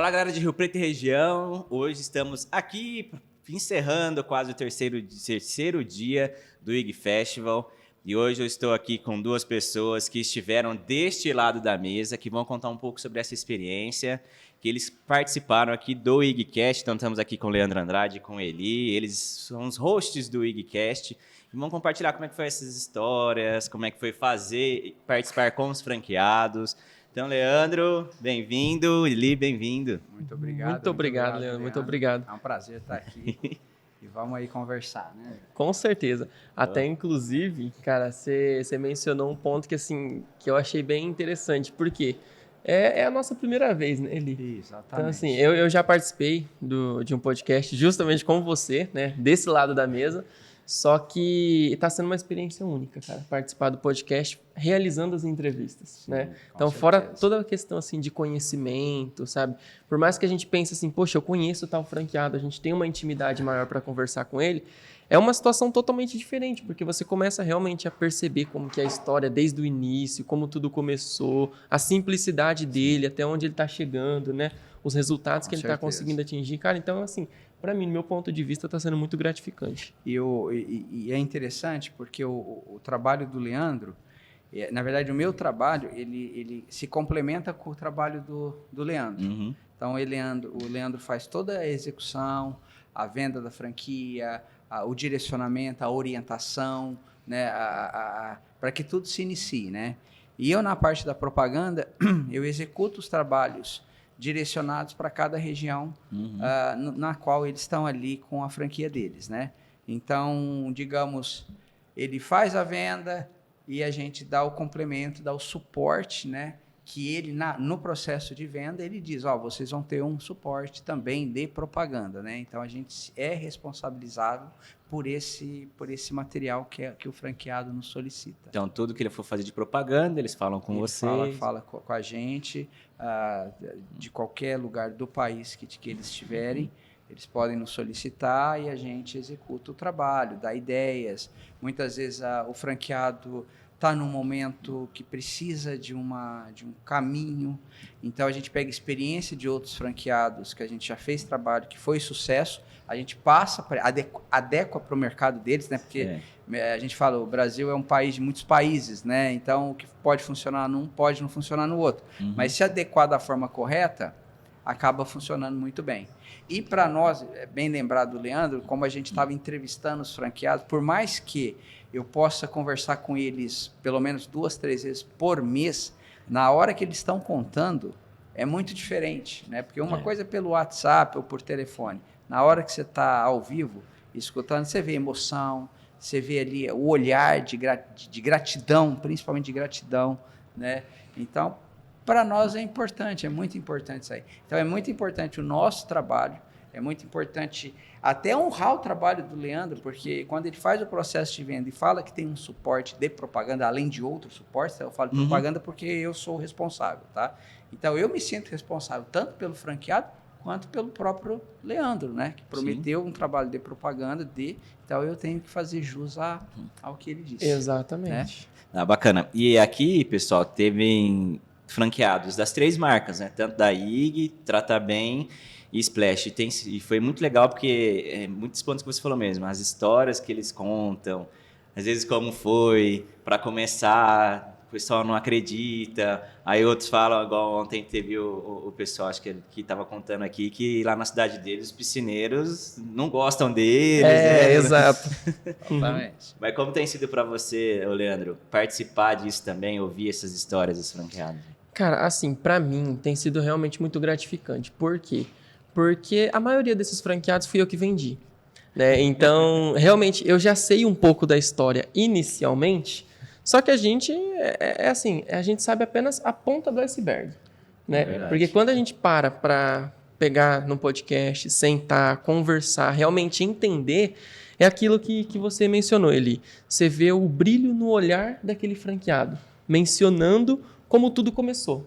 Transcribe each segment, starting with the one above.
Fala, galera de Rio Preto e região. Hoje estamos aqui encerrando quase o terceiro dia do IG Festival. E hoje eu estou aqui com duas pessoas que estiveram deste lado da mesa, que vão contar um pouco sobre essa experiência, que eles participaram aqui do IGCast. Então estamos aqui com o Leandro Andrade e com Eli. Eles são os hosts do IGCast e vão compartilhar como é que foi essas histórias, como é que foi participar com os franqueados. Então, Leandro, bem-vindo. Eli, bem-vindo. Muito obrigado. Muito obrigado, Leandro. Muito obrigado. É um prazer estar aqui e vamos aí conversar, né? Com certeza. Até, inclusive, cara, você mencionou um ponto que, assim, que eu achei bem interessante. Por quê? É a nossa primeira vez, né, Eli? Exatamente. Então, assim, eu já participei de um podcast justamente com você, né? Desse lado da mesa. Só que está sendo uma experiência única, cara, participar do podcast realizando as entrevistas, Sim, né? certeza. Então, fora toda a questão, assim, de conhecimento, sabe? Por mais que a gente pense assim, poxa, eu conheço tal franqueado, a gente tem uma intimidade maior para conversar com ele, é uma situação totalmente diferente, porque você começa realmente a perceber como que é a história desde o início, como tudo começou, a simplicidade dele, até onde ele está chegando, né? Os resultados que ele está conseguindo atingir. Cara, então, assim, para mim, no meu ponto de vista, está sendo muito gratificante. E é interessante porque o trabalho do Leandro, na verdade, o meu trabalho, ele se complementa com o trabalho do Leandro. Uhum. Então, o Leandro faz toda a execução, a venda da franquia, o direcionamento, a orientação, né, para que tudo se inicie, né? E eu, na parte da propaganda, eu executo os trabalhos direcionados para cada região na qual eles estão ali com a franquia deles, né? Então, digamos, ele faz a venda e a gente dá o complemento, dá o suporte, né? Que ele, no processo de venda, ele diz, vocês vão ter um suporte também de propaganda, né? Então, a gente é responsabilizável por esse material que o franqueado nos solicita. Então, tudo que ele for fazer de propaganda, eles falam com vocês. Fala com a gente, de qualquer lugar do país que eles estiverem, eles podem nos solicitar e a gente executa o trabalho, dá ideias. Muitas vezes o franqueado está num momento que precisa de um caminho, então a gente pega experiência de outros franqueados que a gente já fez trabalho, que foi sucesso, a gente passa, adequa para o mercado deles, né? Porque a gente fala, o Brasil é um país de muitos países, né? Então o que pode funcionar num pode não funcionar no outro, mas se adequar da forma correta, acaba funcionando muito bem. E para nós, bem lembrado do Leandro, como a gente estava entrevistando os franqueados, por mais que eu possa conversar com eles pelo menos 2, 3 vezes por mês, na hora que eles estão contando, é muito diferente, né? Porque uma coisa é pelo WhatsApp ou por telefone. Na hora que você está ao vivo, escutando, você vê emoção, você vê ali o olhar de gratidão, principalmente de gratidão, né? Então, para nós é muito importante isso aí. Então, é muito importante o nosso trabalho, é muito importante até honrar o trabalho do Leandro, porque quando ele faz o processo de venda e fala que tem um suporte de propaganda, além de outros suportes, eu falo propaganda porque eu sou o responsável, tá? Então, eu me sinto responsável tanto pelo franqueado quanto pelo próprio Leandro, né? Que prometeu um trabalho de propaganda, então eu tenho que fazer jus ao que ele disse. Exatamente. Né? Bacana. E aqui, pessoal, teve franqueados das 3 marcas, né? Tanto da IG, Trata Bem e Splash. E foi muito legal porque muitos pontos que você falou mesmo, as histórias que eles contam, às vezes como foi, para começar, o pessoal não acredita, aí outros falam, igual ontem teve o pessoal, acho que estava contando aqui, que lá na cidade deles, os piscineiros não gostam deles. Né? Exato. Mas como tem sido para você, Leandro, participar disso também, ouvir essas histórias dos franqueados? Cara, assim, para mim tem sido realmente muito gratificante. Por quê? Porque a maioria desses franqueados fui eu que vendi, né? Então, realmente, eu já sei um pouco da história inicialmente, só que a gente, a gente sabe apenas a ponta do iceberg, né? Porque quando a gente para pegar no podcast, sentar, conversar, realmente entender, é aquilo que você mencionou, Eli. Você vê o brilho no olhar daquele franqueado, mencionando como tudo começou,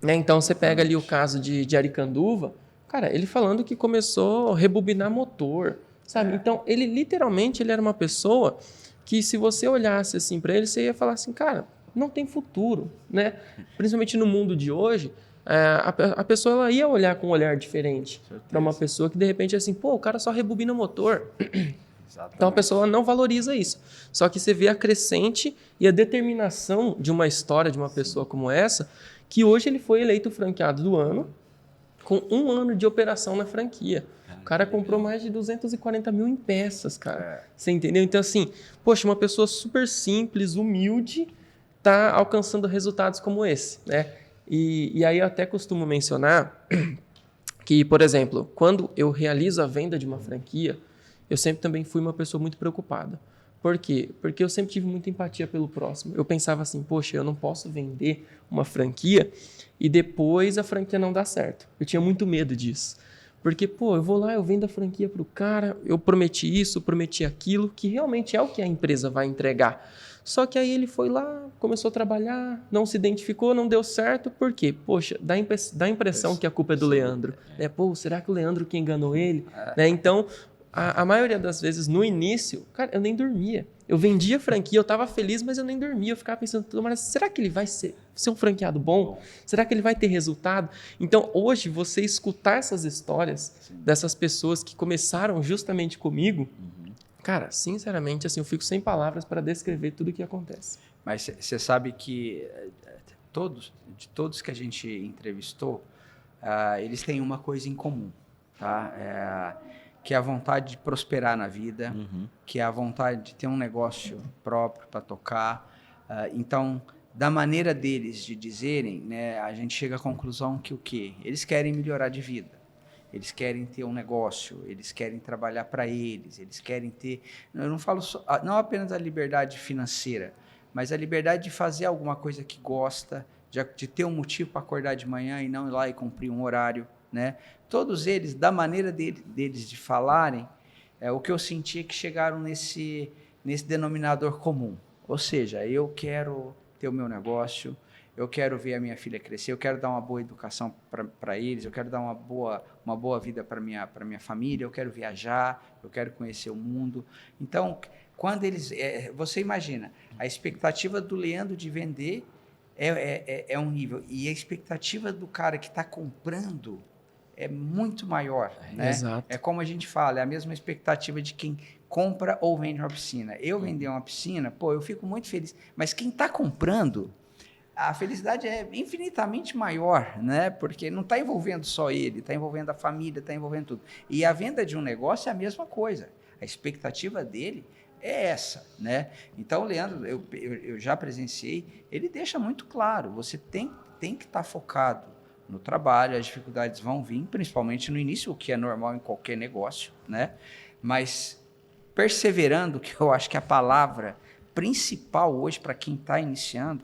né? Então, você pega ali o caso de Aricanduva, cara, ele falando que começou a rebobinar motor, sabe? Então, ele literalmente ele era uma pessoa que, se você olhasse assim para ele, você ia falar assim, cara, não tem futuro, né? Principalmente no mundo de hoje, a pessoa ela ia olhar com um olhar diferente Certeza. para uma pessoa que de repente é assim, pô, o cara só rebobina motor. Exatamente. Então a pessoa não valoriza isso. Só que você vê a crescente e a determinação de uma história de uma pessoa como essa, que hoje ele foi eleito franqueado do ano com 1 ano de operação na franquia. O cara comprou mais de 240 mil em peças, cara. Você entendeu? Então, assim, poxa, uma pessoa super simples, humilde, tá alcançando resultados como esse, né? E aí eu até costumo mencionar que, por exemplo, quando eu realizo a venda de uma franquia, eu sempre também fui uma pessoa muito preocupada. Por quê? Porque eu sempre tive muita empatia pelo próximo. Eu pensava assim, poxa, eu não posso vender uma franquia e depois a franquia não dá certo. Eu tinha muito medo disso. Porque, pô, eu vou lá, eu vendo a franquia pro cara, eu prometi isso, prometi aquilo, que realmente é o que a empresa vai entregar. Só que aí ele foi lá, começou a trabalhar, não se identificou, não deu certo. Por quê? Poxa, dá a impressão que a culpa é do Leandro. Né? Pô, será que o Leandro que enganou ele? Né? Então, a maioria das vezes, no início, cara, eu nem dormia. Eu vendia franquia, eu estava feliz, mas eu nem dormia. Eu ficava pensando, mas será que ele vai ser um franqueado bom? Será que ele vai ter resultado? Então, hoje, você escutar essas histórias dessas pessoas que começaram justamente comigo, cara, sinceramente, assim, eu fico sem palavras para descrever tudo o que acontece. Mas você sabe que de todos que a gente entrevistou, eles têm uma coisa em comum, tá? Que é a vontade de prosperar na vida, que é a vontade de ter um negócio próprio para tocar. Então, da maneira deles de dizerem, né, a gente chega à conclusão que o quê? Eles querem melhorar de vida. Eles querem ter um negócio, eles querem trabalhar para eles querem ter... Eu não falo não apenas a liberdade financeira, mas a liberdade de fazer alguma coisa que gosta, de ter um motivo para acordar de manhã e não ir lá e cumprir um horário, né? Todos eles, da maneira deles de falarem, o que eu senti é que chegaram nesse denominador comum. Ou seja, eu quero ter o meu negócio, eu quero ver a minha filha crescer, eu quero dar uma boa educação para eles, eu quero dar uma boa vida para minha família, eu quero viajar, eu quero conhecer o mundo. Então, quando eles... você imagina, a expectativa do Leandro de vender é um nível, e a expectativa do cara que está comprando é muito maior, né? Exato. É como a gente fala, é a mesma expectativa de quem compra ou vende uma piscina. Eu vender uma piscina, pô, eu fico muito feliz, mas quem está comprando, a felicidade é infinitamente maior, né? Porque não está envolvendo só ele, está envolvendo a família, está envolvendo tudo. E a venda de um negócio é a mesma coisa. A expectativa dele é essa, né? Então, o Leandro, eu já presenciei, ele deixa muito claro, você tem que estar focado no trabalho, as dificuldades vão vir, principalmente no início, o que é normal em qualquer negócio, né? Mas perseverando, que eu acho que a palavra principal hoje para quem está iniciando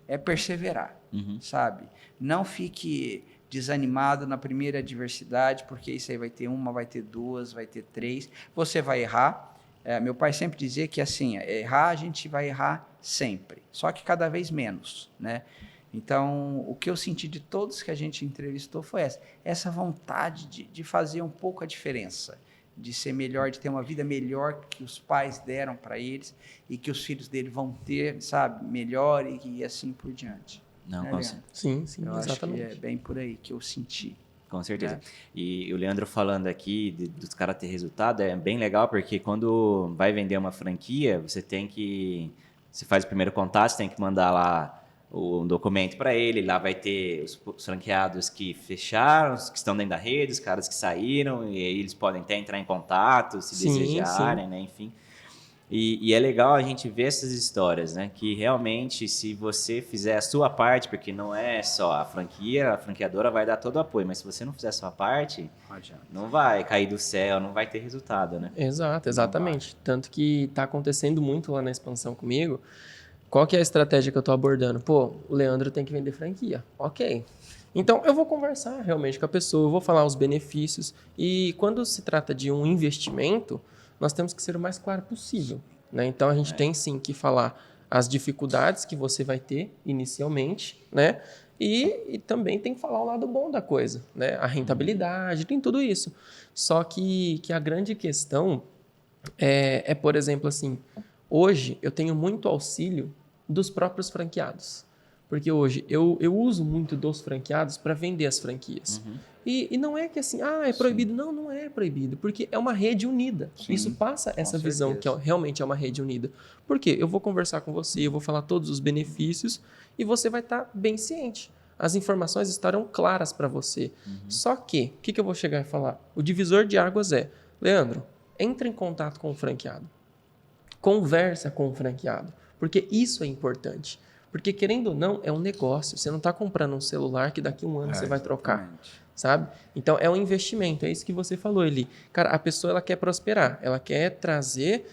é perseverar, sabe? Não fique desanimado na primeira adversidade, porque isso aí vai ter uma, vai ter duas, vai ter três, você vai errar. Meu pai sempre dizia que assim, errar a gente vai errar sempre, só que cada vez menos, né? Então, o que eu senti de todos que a gente entrevistou foi essa vontade de fazer um pouco a diferença, de ser melhor, de ter uma vida melhor que os pais deram para eles e que os filhos dele vão ter, sabe, melhor e assim por diante. Não, Né, com Leandro? Sim, Eu exatamente. acho que é bem por aí que eu senti. Com certeza. E o Leandro falando aqui dos caras ter resultado é bem legal, porque quando vai vender uma franquia, você faz o primeiro contato, você tem que mandar lá um documento para ele, lá vai ter os franqueados que fecharam, os que estão dentro da rede, os caras que saíram, e aí eles podem até entrar em contato, se desejarem, né? Enfim. E é legal a gente ver essas histórias, né? Que realmente, se você fizer a sua parte, porque não é só a franqueadora vai dar todo o apoio, mas se você não fizer a sua parte, não vai cair do céu, não vai ter resultado, né? Exato, exatamente. Tanto que está acontecendo muito lá na expansão comigo. Qual que é a estratégia que eu estou abordando? Pô, o Leandro tem que vender franquia. Ok. Então, eu vou conversar realmente com a pessoa, eu vou falar os benefícios. E quando se trata de um investimento, nós temos que ser o mais claro possível, né? Então, a gente tem sim que falar as dificuldades que você vai ter inicialmente, né? E também tem que falar o lado bom da coisa, né? A rentabilidade, tem tudo isso. Só que a grande questão por exemplo, assim, hoje eu tenho muito auxílio dos próprios franqueados. Porque hoje eu uso muito dos franqueados para vender as franquias. E não é que assim, é proibido. Não, não é proibido, porque é uma rede unida. Sim, isso passa essa visão que certeza. realmente é uma rede unida. Por quê? Eu vou conversar com você, eu vou falar todos os benefícios e você vai estar bem ciente. As informações estarão claras para você. Só que, o que eu vou chegar e falar? O divisor de águas é, Leandro, entre em contato com o franqueado. Conversa com o franqueado, porque isso é importante. Porque, querendo ou não, é um negócio. Você não está comprando um celular que daqui a um ano você vai trocar, Exatamente. sabe? Então, é um investimento. É isso que você falou ali. Cara, a pessoa ela quer prosperar. Ela quer trazer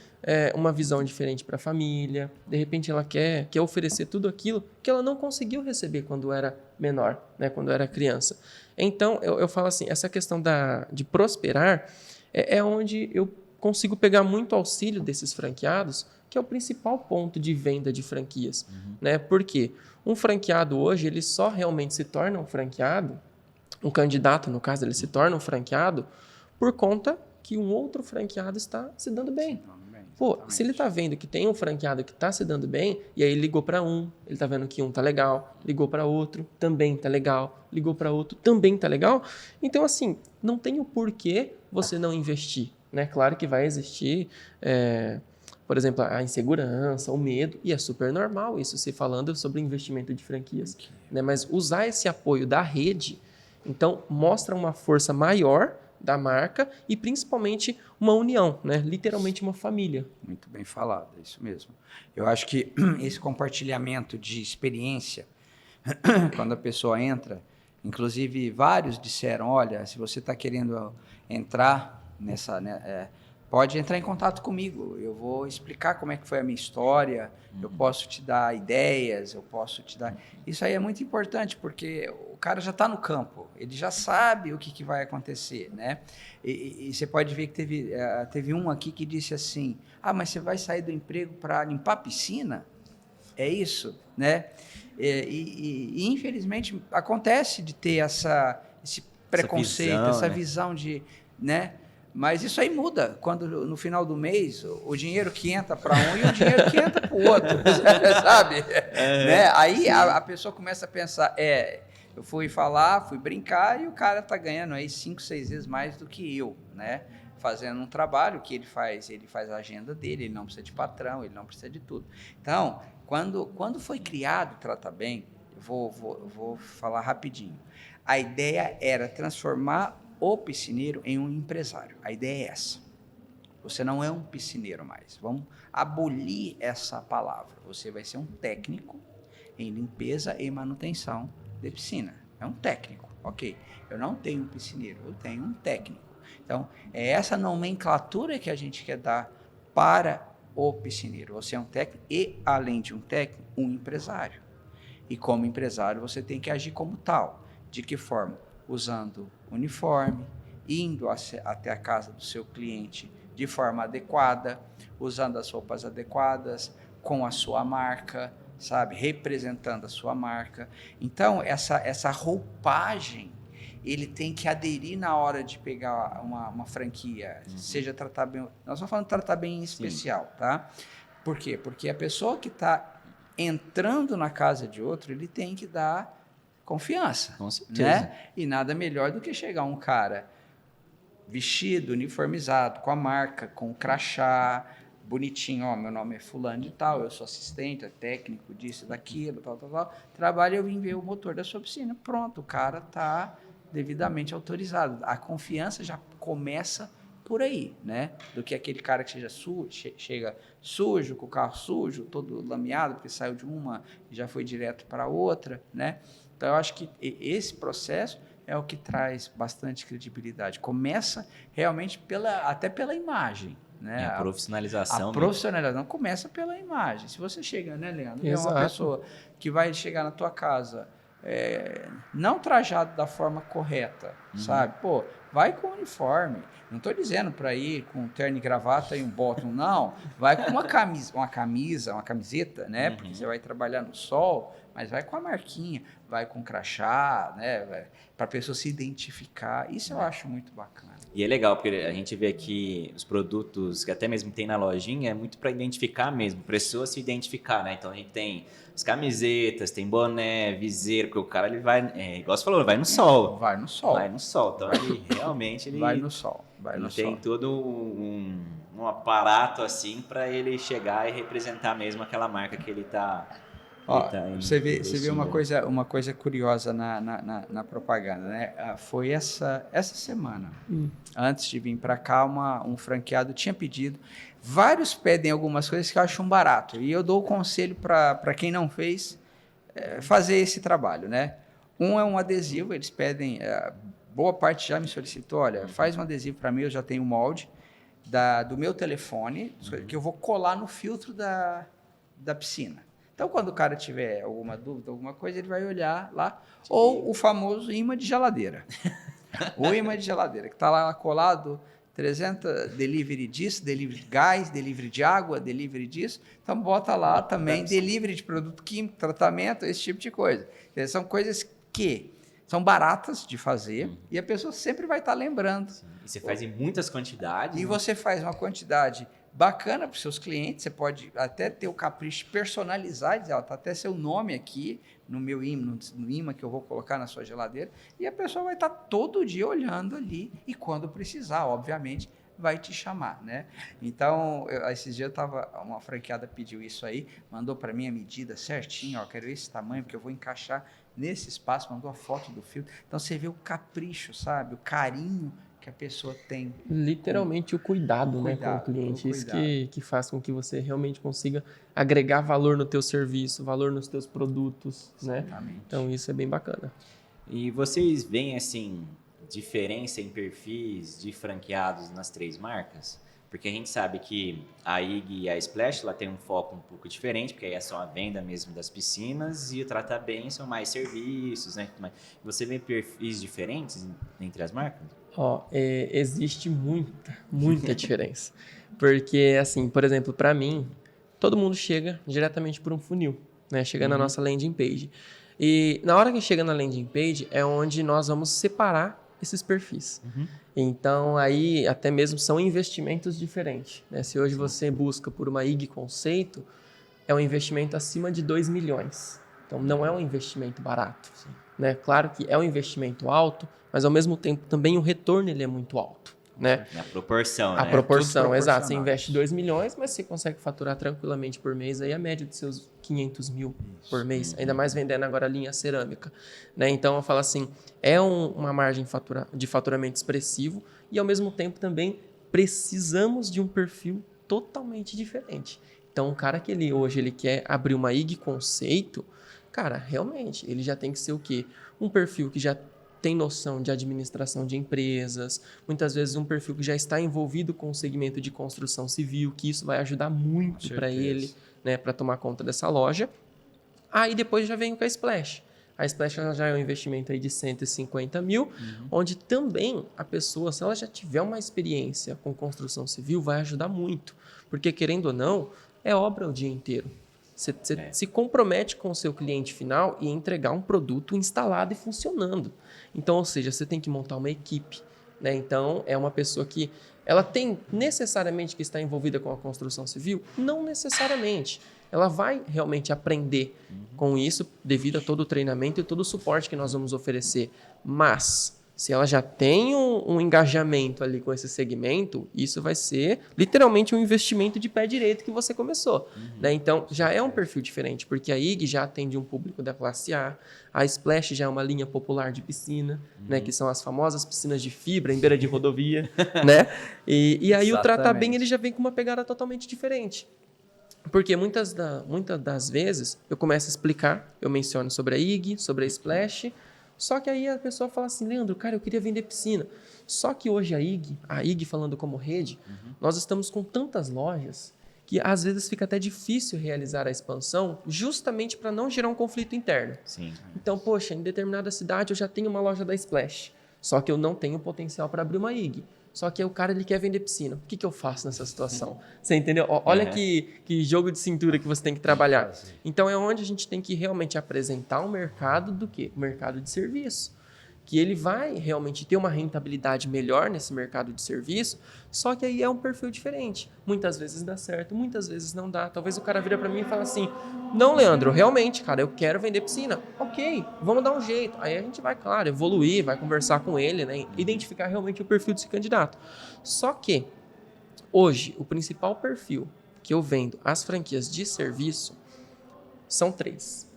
uma visão diferente para a família. De repente, ela quer oferecer tudo aquilo que ela não conseguiu receber quando era menor, né? Quando era criança. Então, eu falo assim, essa questão de prosperar é onde eu consigo pegar muito auxílio desses franqueados, que é o principal ponto de venda de franquias. Né? Por quê? Um franqueado hoje, ele só realmente se torna um franqueado, um candidato, no caso, ele se torna um franqueado por conta que um outro franqueado está se dando bem. Pô, se ele está vendo que tem um franqueado que está se dando bem, e aí ele ligou para um, ele está vendo que um tá legal, ligou para outro, também tá legal, ligou para outro, também tá legal. Então, assim, não tem o porquê você não investir. Né? Claro que vai existir, por exemplo, a insegurança, o medo, e é super normal isso, se falando sobre investimento de franquias. Né? Mas usar esse apoio da rede, então, mostra uma força maior da marca e principalmente uma união, né? Literalmente uma família. Muito bem falado, é isso mesmo. Eu acho que esse compartilhamento de experiência, quando a pessoa entra, inclusive vários disseram, olha, se você está querendo entrar nessa, né, pode entrar em contato comigo, eu vou explicar como é que foi a minha história, eu posso te dar ideias, eu posso te dar... Isso aí é muito importante, porque o cara já está no campo, ele já sabe o que vai acontecer, né? E você pode ver que teve um aqui que disse assim, mas você vai sair do emprego para limpar a piscina? É isso, né? E infelizmente acontece de ter esse preconceito, essa visão de... né? Mas isso aí muda quando no final do mês o dinheiro que entra para um e o dinheiro que entra para o outro, sabe? Né? Aí a pessoa começa a pensar, eu fui brincar e o cara está ganhando aí 5, 6 vezes mais do que eu, né? Fazendo um trabalho que ele faz a agenda dele, ele não precisa de patrão, ele não precisa de tudo. Então, quando foi criado o Trata Bem, eu vou falar rapidinho, a ideia era transformar o piscineiro em um empresário. A ideia é essa. Você não é um piscineiro mais. Vamos abolir essa palavra. Você vai ser um técnico em limpeza e manutenção de piscina. É um técnico, ok. Eu não tenho um piscineiro, eu tenho um técnico. Então, é essa nomenclatura que a gente quer dar para o piscineiro. Você é um técnico e, além de um técnico, um empresário. E como empresário, você tem que agir como tal. De que forma? Usando uniforme, indo até a casa do seu cliente de forma adequada, usando as roupas adequadas, com a sua marca, sabe? Representando a sua marca. Então, essa roupagem, ele tem que aderir na hora de pegar uma franquia, seja Tratar Bem... Nós estamos falando de Tratar Bem em especial, tá? Por quê? Porque a pessoa que está entrando na casa de outro, ele tem que dar confiança. Com certeza. Né? E nada melhor do que chegar um cara vestido, uniformizado, com a marca, com o crachá, bonitinho, meu nome é fulano de tal, eu sou assistente, técnico disso, daquilo, tal. Trabalho, eu vim ver o motor da sua piscina. Pronto, o cara está devidamente autorizado. A confiança já começa por aí, né? Do que aquele cara que chega sujo, com o carro sujo, todo lameado, porque saiu de uma e já foi direto para outra, né? Então, eu acho que esse processo é o que traz bastante credibilidade. Começa realmente até pela imagem. Né? A profissionalização. A profissionalização começa pela imagem. Se você chega, né, Leandro? É uma pessoa que vai chegar na tua casa não trajado da forma correta, sabe? Pô, vai com uniforme. Não estou dizendo para ir com terno e gravata e um bottom, não. Vai com uma camiseta, né? Porque você vai trabalhar no sol, mas vai com a marquinha, vai com crachá, né? Para a pessoa se identificar. Isso eu acho muito bacana. E é legal, porque a gente vê que os produtos que até mesmo tem na lojinha é muito para identificar mesmo, para a pessoa se identificar, né? Então a gente tem as camisetas, tem boné, viseiro, porque o cara ele vai, igual você falou, vai no sol. Vai no sol. Vai no sol. Então ele realmente Vai no sol. Vai no tem sol. todo um aparato assim para ele chegar e representar mesmo aquela marca que ele tá. Ó, você vê uma coisa curiosa na propaganda, né? Foi essa semana, antes de vir para cá, um franqueado tinha pedido. Vários pedem algumas coisas que eu acho um barato. E eu dou o conselho para quem não fez fazer esse trabalho, né? Um é um adesivo, eles pedem. Boa parte já me solicitou: olha, faz um adesivo para mim, eu já tenho o molde do meu telefone, que eu vou colar no filtro da piscina. Então, quando o cara tiver alguma dúvida, alguma coisa, ele vai olhar lá. Sim. Ou o famoso imã de geladeira. O imã de geladeira, que está lá colado, 300, delivery disso, delivery de gás, delivery de água, delivery disso. Então, bota lá também delivery de produto químico, tratamento, esse tipo de coisa. Então, são coisas que são baratas de fazer e a pessoa sempre vai estar lembrando. Sim. E você faz em muitas quantidades. E você faz uma quantidade bacana para os seus clientes, você pode até ter o capricho de personalizar, dizer, tá até seu nome aqui no meu imã, no imã que eu vou colocar na sua geladeira, e a pessoa vai estar todo dia olhando ali e quando precisar, obviamente, vai te chamar, né? Então, esses dias uma franqueada pediu isso aí, mandou para mim a medida certinho, ó, quero esse tamanho porque eu vou encaixar nesse espaço, mandou a foto do filtro. Então, você vê o capricho, sabe? O carinho que a pessoa tem. Literalmente o cuidado, né, com o cliente. Isso que faz com que você realmente consiga agregar valor no teu serviço, valor nos teus produtos, Exatamente. Né? Então isso é bem bacana. E vocês veem, assim, diferença em perfis de franqueados nas três marcas? Porque a gente sabe que a IG e a Splash ela tem um foco um pouco diferente, porque aí é só a venda mesmo das piscinas e o Trata Bem são mais serviços, né? Você vê perfis diferentes entre as marcas? Existe muita diferença. Porque, assim, por exemplo, para mim, todo mundo chega diretamente por um funil, né? Chega na nossa landing page. E na hora que chega na landing page é onde nós vamos separar esses perfis. Então, aí até mesmo são investimentos diferentes, né? Se hoje você busca por uma IG Conceito, é um investimento acima de 2 milhões. Então, não é um investimento barato. Né? Claro que é um investimento alto, mas ao mesmo tempo também o retorno ele é muito alto. Né? A proporção, né? A proporção, exato. Você investe 2 milhões, mas você consegue faturar tranquilamente por mês aí a média de seus 500 mil por mês. Ainda mais vendendo agora a linha cerâmica. Né? Então, eu falo assim, é uma margem de faturamento expressivo e, ao mesmo tempo, também precisamos de um perfil totalmente diferente. Então, o cara que hoje ele quer abrir uma IG Conceito, cara, realmente, ele já tem que ser o quê? Um perfil que já tem noção de administração de empresas, muitas vezes um perfil que já está envolvido com o segmento de construção civil, que isso vai ajudar muito para ele, né, para tomar conta dessa loja. Aí depois já vem com a Splash. A Splash já é um investimento aí de 150 mil, onde também a pessoa, se ela já tiver uma experiência com construção civil, vai ajudar muito. Porque, querendo ou não, é obra o dia inteiro. Você se compromete com o seu cliente final e entregar um produto instalado e funcionando. Então, ou seja, você tem que montar uma equipe. Né? Então, é uma pessoa que ela tem necessariamente que estar envolvida com a construção civil? Não necessariamente. Ela vai realmente aprender com isso devido a todo o treinamento e todo o suporte que nós vamos oferecer. Mas, se ela já tem um engajamento ali com esse segmento, isso vai ser literalmente um investimento de pé direito que você começou. Né? Então, já é um perfil diferente, porque a IG já atende um público da classe A Splash já é uma linha popular de piscina, né? Que são as famosas piscinas de fibra em beira de rodovia. Né? E aí o Trata Bem ele já vem com uma pegada totalmente diferente. Porque muitas das vezes eu começo a explicar, eu menciono sobre a IG, sobre a Splash, só que aí a pessoa fala assim, Leandro, cara, eu queria vender piscina. Só que hoje a IG falando como rede, nós estamos com tantas lojas que às vezes fica até difícil realizar a expansão justamente para não gerar um conflito interno. Sim. Então, poxa, em determinada cidade eu já tenho uma loja da Splash, só que eu não tenho potencial para abrir uma IG. Só que aí o cara ele quer vender piscina. O que eu faço nessa situação? Você entendeu? Olha que jogo de cintura que você tem que trabalhar. Então é onde a gente tem que realmente apresentar um mercado do quê? O mercado de serviço. Que ele vai realmente ter uma rentabilidade melhor nesse mercado de serviço, só que aí é um perfil diferente. Muitas vezes dá certo, muitas vezes não dá. Talvez o cara vira para mim e fala assim, não, Leandro, realmente, cara, eu quero vender piscina. Ok, vamos dar um jeito. Aí a gente vai, claro, evoluir, vai conversar com ele, né? Identificar realmente o perfil desse candidato. Só que, hoje, o principal perfil que eu vendo as franquias de serviço são 3.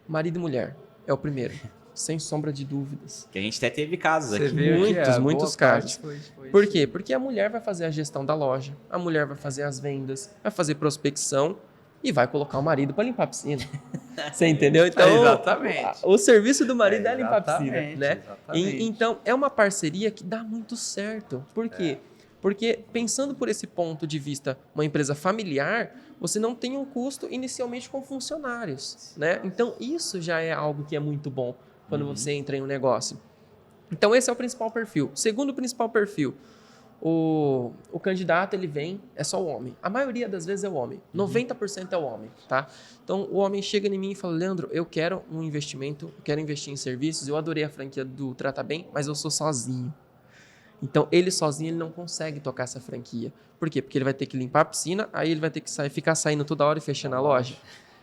Marido e mulher é o primeiro. Sem sombra de dúvidas. Que a gente até teve casos aqui. Muitos casos. Por quê? Porque a mulher vai fazer a gestão da loja, a mulher vai fazer as vendas, vai fazer prospecção e vai colocar o marido para limpar a piscina. Você entendeu? Então, exatamente. O serviço do marido é limpar a piscina, né? Exatamente. Então, é uma parceria que dá muito certo. Por quê? Porque, pensando por esse ponto de vista, uma empresa familiar, você não tem um custo inicialmente com funcionários, né? Então, isso já é algo que é muito bom quando você entra em um negócio. Então, esse é o principal perfil. Segundo principal perfil, o candidato, ele vem, é só o homem. A maioria das vezes é o homem. 90% é o homem, tá? Então, o homem chega em mim e fala, Leandro, eu quero um investimento, eu quero investir em serviços, eu adorei a franquia do Trata Bem, mas eu sou sozinho. Então, ele sozinho ele não consegue tocar essa franquia. Por quê? Porque ele vai ter que limpar a piscina, aí ele vai ter que ficar saindo toda hora e fechando a loja.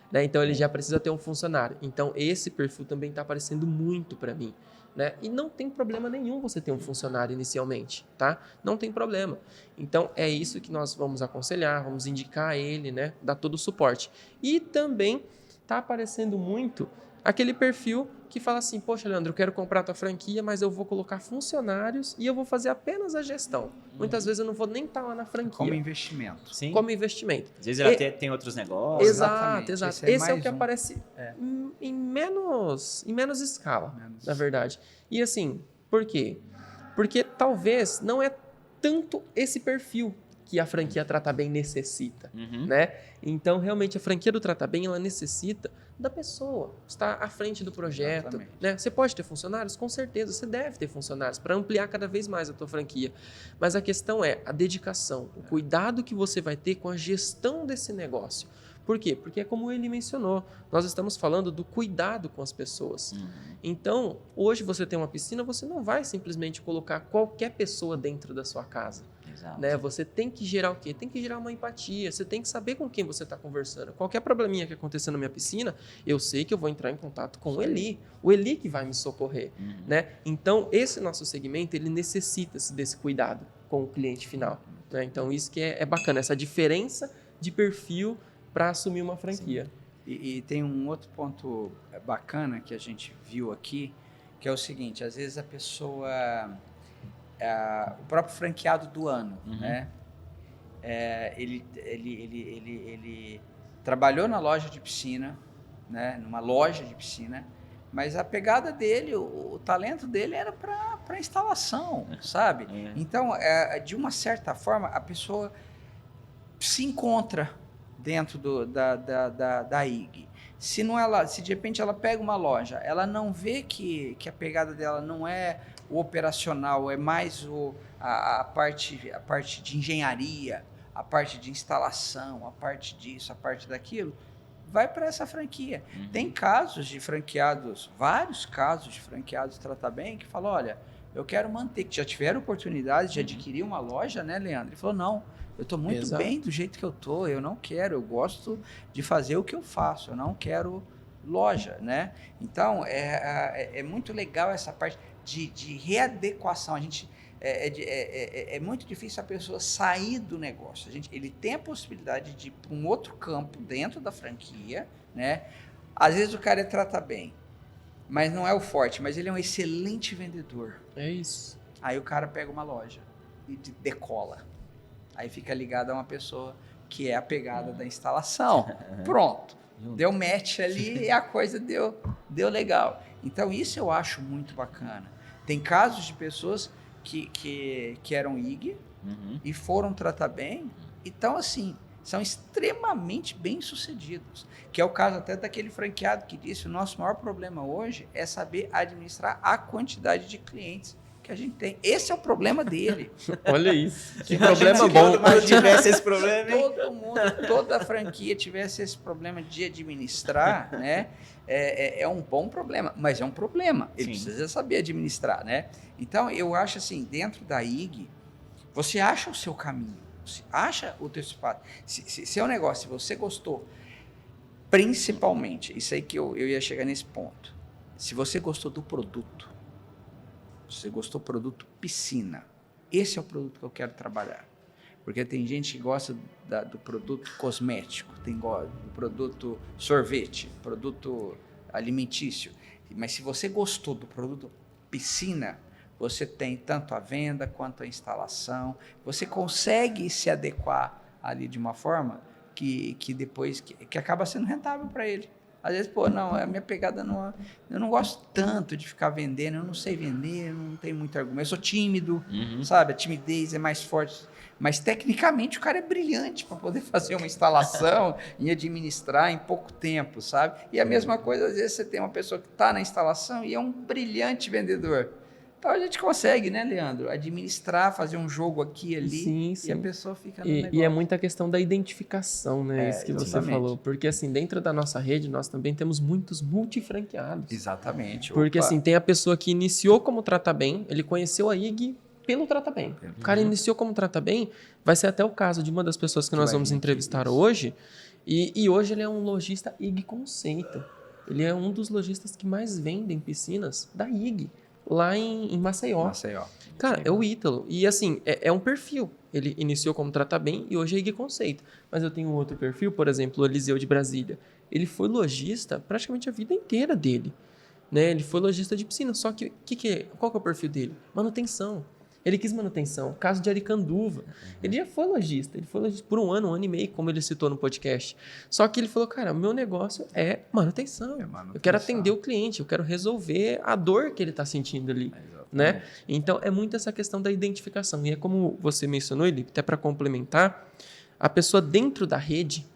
Né? Então, ele já precisa ter um funcionário. Então, esse perfil também está aparecendo muito para mim. Né? E não tem problema nenhum você ter um funcionário inicialmente, tá? Não tem problema. Então, é isso que nós vamos aconselhar, vamos indicar a ele, né? Dar todo o suporte. E também está aparecendo muito aquele perfil que fala assim, poxa, Leandro, eu quero comprar a tua franquia, mas eu vou colocar funcionários e eu vou fazer apenas a gestão. Muitas vezes eu não vou nem estar lá na franquia. Como investimento. Sim. Como investimento. Às vezes ele até tem outros negócios. Exato. Esse é o que aparece em menos escala, na verdade. E assim, por quê? Porque talvez não é tanto esse perfil que a franquia Trata Bem necessita, né? Então, realmente, a franquia do Trata Bem, ela necessita da pessoa, estar à frente do projeto, né? Você pode ter funcionários? Com certeza, você deve ter funcionários para ampliar cada vez mais a tua franquia. Mas a questão é a dedicação, o cuidado que você vai ter com a gestão desse negócio. Por quê? Porque é como ele mencionou, nós estamos falando do cuidado com as pessoas. Então, hoje você tem uma piscina, você não vai simplesmente colocar qualquer pessoa dentro da sua casa. Exato. Né? Você tem que gerar o quê? Tem que gerar uma empatia, você tem que saber com quem você está conversando. Qualquer probleminha que acontecer na minha piscina, eu sei que eu vou entrar em contato com o Eli que vai me socorrer. Né? Então, esse nosso segmento, ele necessita desse cuidado com o cliente final. Né? Então, isso que é bacana, essa diferença de perfil para assumir uma franquia. E tem um outro ponto bacana que a gente viu aqui, que é o seguinte, às vezes a pessoa, o próprio franqueado do ano, né? Ele trabalhou na loja de piscina, né? Numa loja de piscina, mas a pegada dele, o talento dele era para instalação, sabe? Então, de uma certa forma, a pessoa se encontra dentro da IG. Se de repente ela pega uma loja, ela não vê que a pegada dela não é o operacional, é mais a parte de engenharia, a parte de instalação, a parte disso, a parte daquilo, vai para essa franquia. Tem casos de franqueados, vários casos de franqueados Trata Bem, que falam, olha, eu quero manter, que já tiveram oportunidade de adquirir uma loja, né, Leandro? Ele falou, não, eu estou muito bem do jeito que eu estou, eu não quero, eu gosto de fazer o que eu faço, eu não quero loja, né? Então, é muito legal essa parte de readequação. A gente, é muito difícil a pessoa sair do negócio. Ele tem a possibilidade de ir para um outro campo dentro da franquia, né? Às vezes o cara trata bem, mas não é o forte, mas ele é um excelente vendedor. É isso. Aí o cara pega uma loja e decola. Aí fica ligado a uma pessoa que é a pegada da instalação. Pronto. Deu match ali e a coisa deu legal. Então, isso eu acho muito bacana. Tem casos de pessoas que eram IG e foram tratar bem. Então, assim, são extremamente bem-sucedidos. Que é o caso até daquele franqueado que disse, o nosso maior problema hoje é saber administrar a quantidade de clientes que a gente tem. Esse é o problema dele. Olha isso. Que Imagina problema se bom. todo mundo tivesse esse problema, hein? Todo mundo, toda a franquia tivesse esse problema de administrar, né? É um bom problema, mas é um problema. Ele Sim. precisa saber administrar, né? Então, eu acho assim, dentro da IG, você acha o seu caminho, você acha o teu espaço. Se é um negócio, se você gostou, principalmente, isso aí que eu ia chegar nesse ponto. Se você gostou do produto, você gostou do produto piscina, esse é o produto que eu quero trabalhar. Porque tem gente que gosta do produto cosmético, tem do produto sorvete, produto alimentício. Mas se você gostou do produto piscina, você tem tanto a venda quanto a instalação. Você consegue se adequar ali de uma forma que depois que acaba sendo rentável para ele. Às vezes, não, a minha pegada não... Eu não gosto tanto de ficar vendendo, eu não sei vender, eu não tenho muito argumento. Eu sou tímido, sabe? A timidez é mais forte. Mas, tecnicamente, o cara é brilhante para poder fazer uma instalação e administrar em pouco tempo, sabe? E a mesma coisa, às vezes, você tem uma pessoa que está na instalação e é um brilhante vendedor. Então, a gente consegue, né, Leandro? Administrar, fazer um jogo aqui e ali, Sim. e a pessoa fica no negócio. E é muita questão da identificação, né? Isso que você exatamente. falou. Porque, assim, dentro da nossa rede, nós também temos muitos multifranqueados. Exatamente. Porque, Opa. assim, tem a pessoa que iniciou como Trata Bem, ele conheceu a IG pelo Trata Bem. O cara iniciou como Trata Bem, vai ser até o caso de uma das pessoas que nós vamos entrevistar hoje, e hoje ele é um lojista IG Conceito. Ele é um dos lojistas que mais vendem piscinas da IG, lá em Maceió. Cara, é o Ítalo. E assim, é um perfil. Ele iniciou como Trata Bem e hoje é IG Conceito. Mas eu tenho um outro perfil, por exemplo, o Eliseu de Brasília. Ele foi lojista praticamente a vida inteira dele. Né? Ele foi lojista de piscina. Só que, qual que é o perfil dele? Manutenção. Ele quis manutenção. Caso de Aricanduva. Ele já foi lojista. Ele foi lojista por um ano e meio, como ele citou no podcast. Só que ele falou, cara, o meu negócio é manutenção. Eu quero atender o cliente. Eu quero resolver a dor que ele está sentindo ali. Né? Então, é muito essa questão da identificação. E é como você mencionou, ele até para complementar, a pessoa dentro da rede,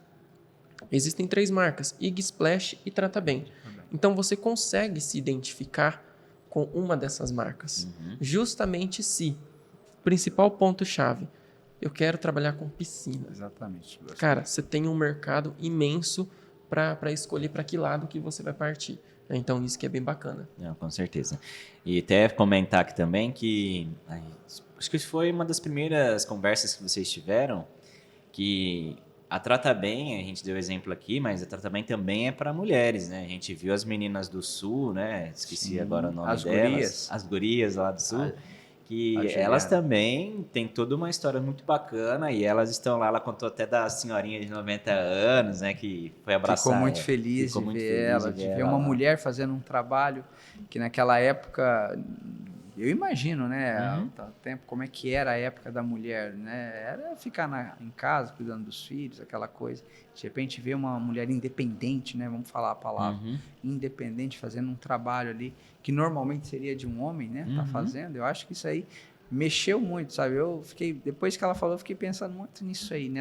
existem 3 marcas, IG, Splash e Trata Bem. Então, você consegue se identificar com uma dessas marcas. Justamente se, principal ponto-chave, eu quero trabalhar com piscina. Exatamente. Cara, você tem um mercado imenso para escolher para que lado que você vai partir. Então, isso que é bem bacana. Não, com certeza. E até comentar aqui também que acho que foi uma das primeiras conversas que vocês tiveram, que a Trata Bem, a gente deu exemplo aqui, mas a Trata Bem também é para mulheres, né? A gente viu as meninas do Sul, né? Esqueci agora o nome delas. As gurias lá do Sul. Que elas também têm toda uma história muito bacana e elas estão lá, ela contou até da senhorinha de 90 anos, né, que foi abraçar. Ficou muito feliz de ver ela, de ver uma mulher fazendo um trabalho que naquela época, eu imagino, né, o tempo, como é que era a época da mulher, né, era ficar em casa cuidando dos filhos, aquela coisa. De repente ver uma mulher independente, né, vamos falar a palavra, independente, fazendo um trabalho ali que normalmente seria de um homem, né, tá fazendo. Eu acho que isso aí mexeu muito, sabe? Eu fiquei, depois que ela falou, eu fiquei pensando muito nisso aí,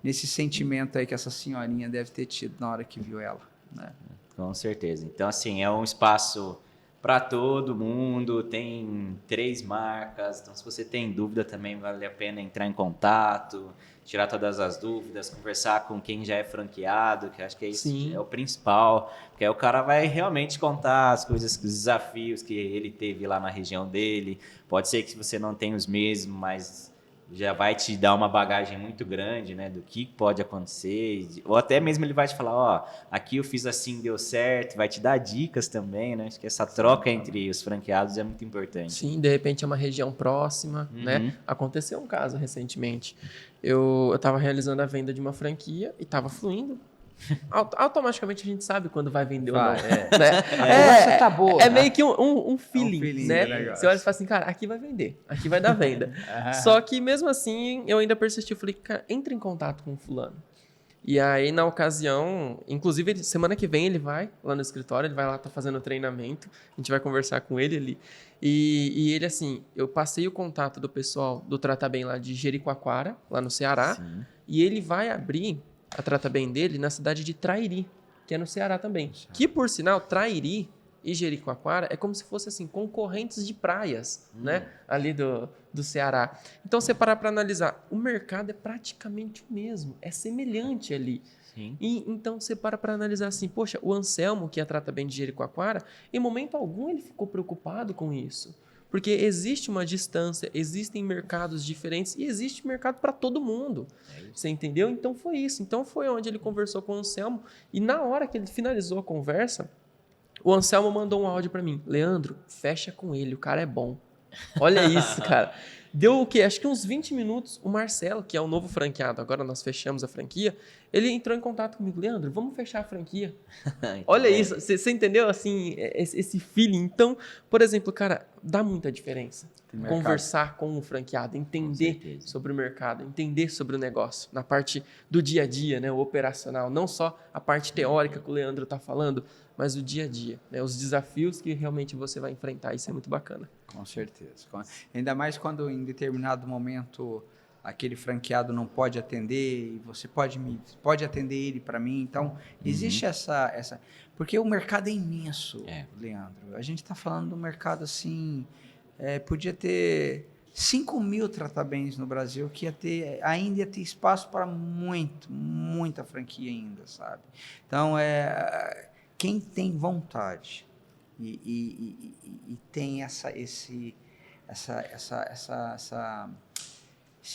nesse sentimento aí que essa senhorinha deve ter tido na hora que viu ela, né? Com certeza. Então, assim, é um espaço para todo mundo, tem 3 marcas, então se você tem dúvida também vale a pena entrar em contato, tirar todas as dúvidas, conversar com quem já é franqueado, que acho que é isso. Sim. É o principal, porque aí o cara vai realmente contar as coisas, os desafios que ele teve lá na região dele. Pode ser que você não tenha os mesmos, mas já vai te dar uma bagagem muito grande, né, do que pode acontecer, ou até mesmo ele vai te falar, ó, aqui eu fiz assim, deu certo, vai te dar dicas também, né, acho que essa troca entre os franqueados é muito importante. Sim, de repente é uma região próxima, né, aconteceu um caso recentemente, eu estava realizando a venda de uma franquia e estava fluindo, automaticamente a gente sabe quando vai vender ou não. Tá boa, é meio que um feeling, né? Você olha e fala assim, cara, aqui vai vender, aqui vai dar venda. Só que mesmo assim, eu ainda persisti, eu falei, cara, entre em contato com o fulano. E aí, na ocasião, inclusive, semana que vem ele vai lá no escritório, ele vai lá, tá fazendo treinamento, a gente vai conversar com ele ali. E ele, assim, eu passei o contato do pessoal do Trata Bem lá de Jericoacoara, lá no Ceará, e ele vai abrir a Trata Bem dele na cidade de Trairi, que é no Ceará também. Que, por sinal, Trairi e Jericoacoara é como se fosse assim, concorrentes de praias, né? Ali do Ceará. Então, você parar para analisar, o mercado é praticamente o mesmo, é semelhante ali. Sim. E então você para analisar assim, poxa, o Anselmo, que trata bem de Jericoacoara, em momento algum ele ficou preocupado com isso. Porque existe uma distância, existem mercados diferentes e existe mercado para todo mundo. Você entendeu? Então foi isso. Então foi onde ele conversou com o Anselmo e na hora que ele finalizou a conversa, o Anselmo mandou um áudio para mim. Leandro, fecha com ele, o cara é bom. Olha isso, cara. Deu o quê? Acho que uns 20 minutos, o Marcelo, que é o novo franqueado, agora nós fechamos a franquia, ele entrou em contato comigo. Leandro, vamos fechar a franquia. Olha isso, você entendeu assim, esse feeling? Então, por exemplo, cara, dá muita diferença. Conversar com o franqueado, entender sobre o mercado, entender sobre o negócio, na parte do dia a dia, né, o operacional, não só a parte teórica que o Leandro está falando, mas o dia a dia, né, os desafios que realmente você vai enfrentar, isso é muito bacana. Com certeza. Ainda mais quando em determinado momento aquele franqueado não pode atender e você pode atender ele para mim. Então, existe essa... Porque o mercado é imenso, Leandro. A gente está falando de um mercado assim... podia ter 5.000 tratabens no Brasil, que ainda ia ter espaço para muita franquia ainda, sabe? Então, quem tem vontade e tem esse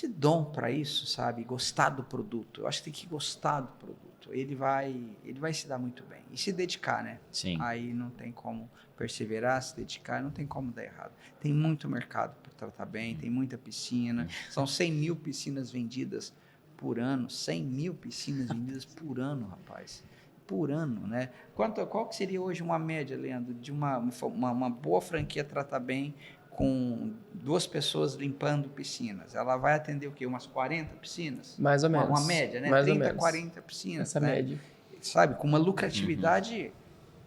dom para isso, sabe? Gostar do produto. Eu acho que tem que gostar do produto. Ele vai se dar muito bem. E se dedicar, né? Sim. Aí não tem como perseverar, se dedicar, não tem como dar errado. Tem muito mercado para tratar bem, tem muita piscina. São 100.000 piscinas vendidas por ano. 100.000 piscinas vendidas por ano, rapaz. Por ano, né? Qual que seria hoje uma média, Leandro, de uma boa franquia tratar bem com 2 pessoas limpando piscinas? Ela vai atender o quê? Umas 40 piscinas? Mais ou menos. Uma média, né? Mais 30, 40 piscinas. Essa né? média. Sabe? Com uma lucratividade...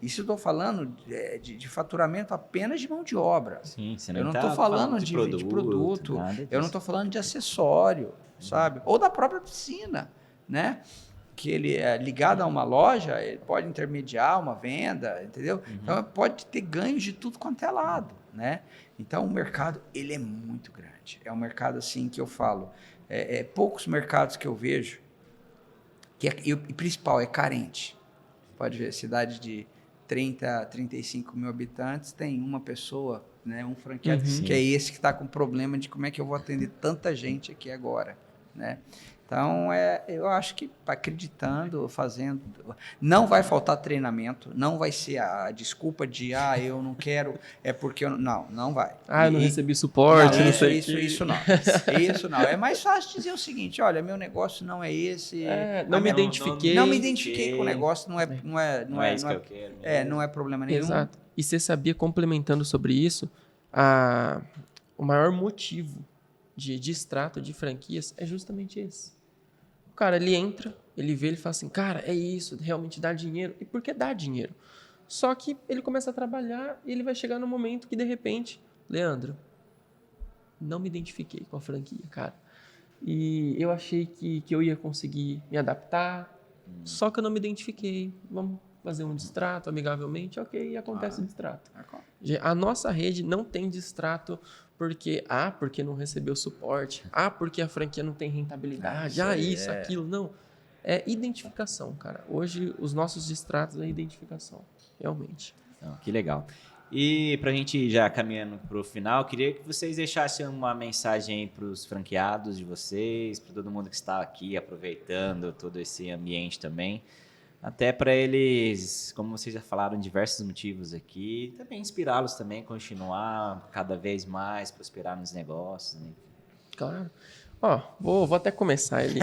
Isso eu estou falando de faturamento apenas de mão de obra. Sim, você eu não estou falando de produto, eu não estou falando de acessório, sabe? Ou da própria piscina, né? Que ele é ligado a uma loja, ele pode intermediar uma venda, entendeu? Então, pode ter ganhos de tudo quanto é lado, né? Então, o mercado, ele é muito grande. É um mercado, assim, que eu falo, poucos mercados que eu vejo, e principal, é carente. Pode ver, cidade de 30, 35 mil habitantes, tem uma pessoa, né, um franqueado, que é esse que está com problema de como é que eu vou atender tanta gente aqui agora, né? Então, eu acho que acreditando, fazendo, não vai faltar treinamento, não vai ser a desculpa de, eu não quero, é porque eu não vai. Eu não recebi suporte, não, não sei isso não. Isso não. É mais fácil dizer o seguinte, olha, meu negócio não é esse. Não me identifiquei. Não me identifiquei com o negócio, não é isso que eu quero. Não é problema nenhum. Exato. E você sabia, complementando sobre isso, o maior motivo de extrato de franquias é justamente esse. O cara, ele entra, ele vê, ele fala assim, cara, é isso, realmente dá dinheiro. E por que dá dinheiro? Só que ele começa a trabalhar e ele vai chegar no momento que, de repente, Leandro, não me identifiquei com a franquia, cara. E eu achei que eu ia conseguir me adaptar, só que eu não me identifiquei. Vamos fazer um distrato amigavelmente, ok, e acontece o distrato. A nossa rede não tem distrato porque não recebeu suporte, porque a franquia não tem rentabilidade, isso, aquilo, não. É identificação, cara. Hoje, os nossos distratos é identificação, realmente. Que legal. E para a gente já caminhando para o final, queria que vocês deixassem uma mensagem para os franqueados de vocês, para todo mundo que está aqui aproveitando todo esse ambiente também. Até para eles, como vocês já falaram, diversos motivos aqui, também inspirá-los também a continuar cada vez mais, prosperar nos negócios. Né? Claro. Vou até começar ali.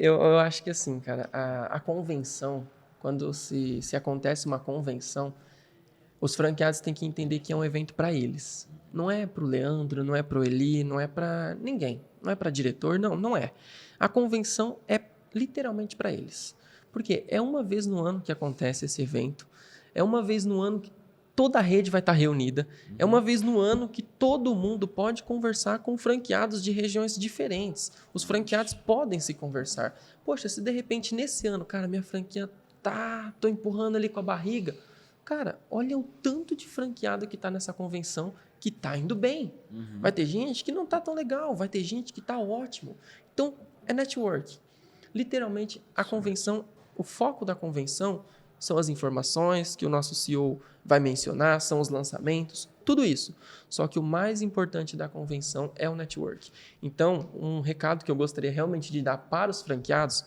Eu acho que assim, cara, a convenção, quando se acontece uma convenção, os franqueados têm que entender que é um evento para eles. Não é para o Leandro, não é para o Eli, não é para ninguém. Não é para diretor, não é. A convenção é literalmente para eles. Porque é uma vez no ano que acontece esse evento, é uma vez no ano que toda a rede vai estar reunida, é uma vez no ano que todo mundo pode conversar com franqueados de regiões diferentes. Os franqueados podem se conversar. Poxa, se de repente nesse ano, cara, minha franquia tô empurrando ali com a barriga, Cara, olha o tanto de franqueado que está nessa convenção que está indo bem. Vai ter gente que não está tão legal, vai ter gente que está ótimo. Então, é network. Literalmente, a convenção, o foco da convenção são as informações que o nosso CEO vai mencionar, são os lançamentos, tudo isso. Só que o mais importante da convenção é o network. Então, um recado que eu gostaria realmente de dar para os franqueados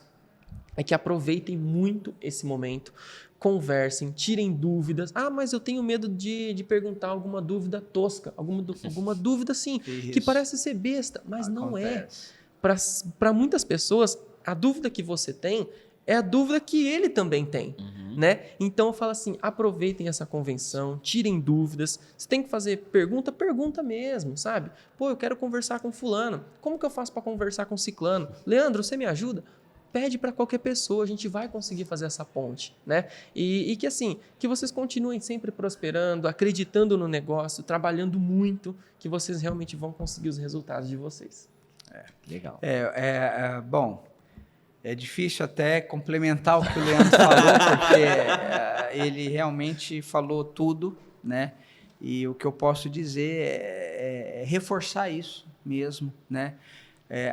é que aproveitem muito esse momento, conversem, tirem dúvidas. Ah, mas eu tenho medo de perguntar alguma dúvida tosca, alguma dúvida, sim, que parece ser besta, mas não é. Para muitas pessoas, a dúvida que você tem é a dúvida que ele também tem, né? Então eu falo assim, aproveitem essa convenção, tirem dúvidas. Se tem que fazer pergunta mesmo, sabe? Pô, eu quero conversar com fulano. Como que eu faço para conversar com ciclano? Leandro, você me ajuda? Pede para qualquer pessoa, a gente vai conseguir fazer essa ponte, né? E que assim, que vocês continuem sempre prosperando, acreditando no negócio, trabalhando muito, que vocês realmente vão conseguir os resultados de vocês. Legal. Bom, é difícil até complementar o que o Leandro falou, porque ele realmente falou tudo, né? E o que eu posso dizer é reforçar isso mesmo, né?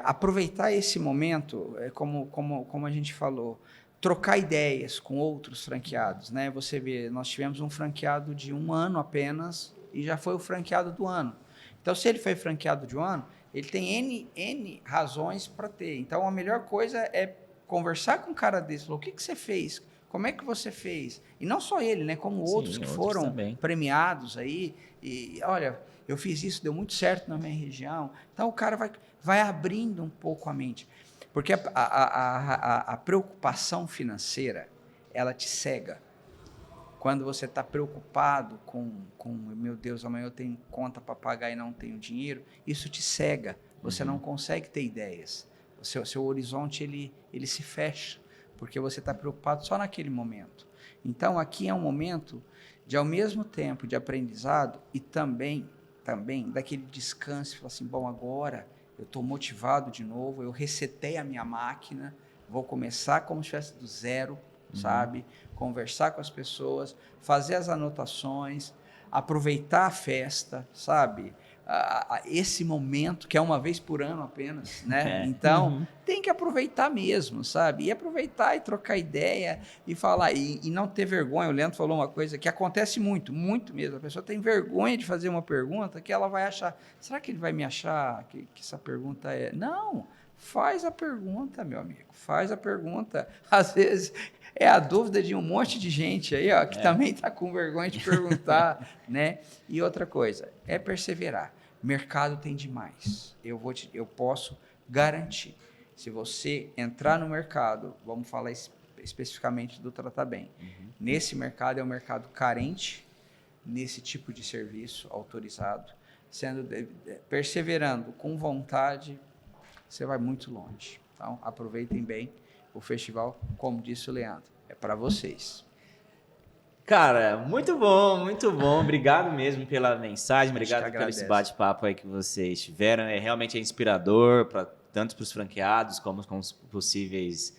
Aproveitar esse momento, como a gente falou, trocar ideias com outros franqueados, né? Você vê, nós tivemos um franqueado de 1 ano apenas e já foi o franqueado do ano. Então, se ele foi franqueado de 1 ano, ele tem N razões para ter. Então, a melhor coisa é conversar com um cara desse. O que você fez? Como é que você fez? E não só ele, né? Como outros que foram também premiados aí. E, olha, eu fiz isso, deu muito certo na minha região. Então, o cara vai abrindo um pouco a mente. Porque a preocupação financeira, ela te cega. Quando você está preocupado com, meu Deus, amanhã eu tenho conta para pagar e não tenho dinheiro, isso te cega. Você não consegue ter ideias. O seu horizonte, ele se fecha, porque você está preocupado só naquele momento. Então, aqui é um momento de, ao mesmo tempo, de aprendizado e também daquele descanso. Falar assim, bom, agora eu estou motivado de novo, eu resetei a minha máquina, vou começar como se estivesse do zero, sabe? Conversar com as pessoas, fazer as anotações, aproveitar a festa, sabe? Esse momento, que é uma vez por ano apenas, né? Então, tem que aproveitar mesmo, sabe? E aproveitar e trocar ideia e falar, e não ter vergonha. O Leandro falou uma coisa que acontece muito mesmo. A pessoa tem vergonha de fazer uma pergunta que ela vai achar, será que ele vai me achar que essa pergunta é... Não, faz a pergunta, meu amigo, faz a pergunta. Às vezes... é a dúvida de um monte de gente aí, ó, que também está com vergonha de perguntar, né? E outra coisa, é perseverar. Mercado tem demais. Eu posso garantir. Se você entrar no mercado, vamos falar especificamente do Trata Bem. Nesse mercado é um mercado carente, nesse tipo de serviço autorizado, perseverando com vontade, você vai muito longe. Então, aproveitem bem. O festival, como disse o Leandro, é para vocês. Cara, muito bom, muito bom. Obrigado mesmo pela mensagem, obrigado pelo esse bate-papo aí que vocês tiveram. Realmente é inspirador, tanto para os franqueados como com os possíveis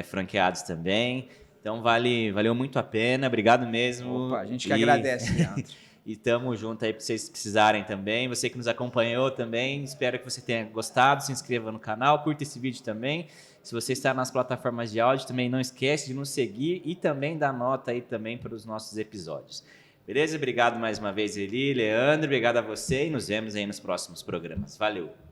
franqueados também. Então, valeu muito a pena. Obrigado mesmo. Opa, a gente que agradece, Leandro. E tamo junto aí para vocês precisarem também. Você que nos acompanhou também, espero que você tenha gostado. Se inscreva no canal, curta esse vídeo também. Se você está nas plataformas de áudio, também não esquece de nos seguir e também dar nota aí também para os nossos episódios. Beleza? Obrigado mais uma vez, Eli, Leandro. Obrigado a você e nos vemos aí nos próximos programas. Valeu!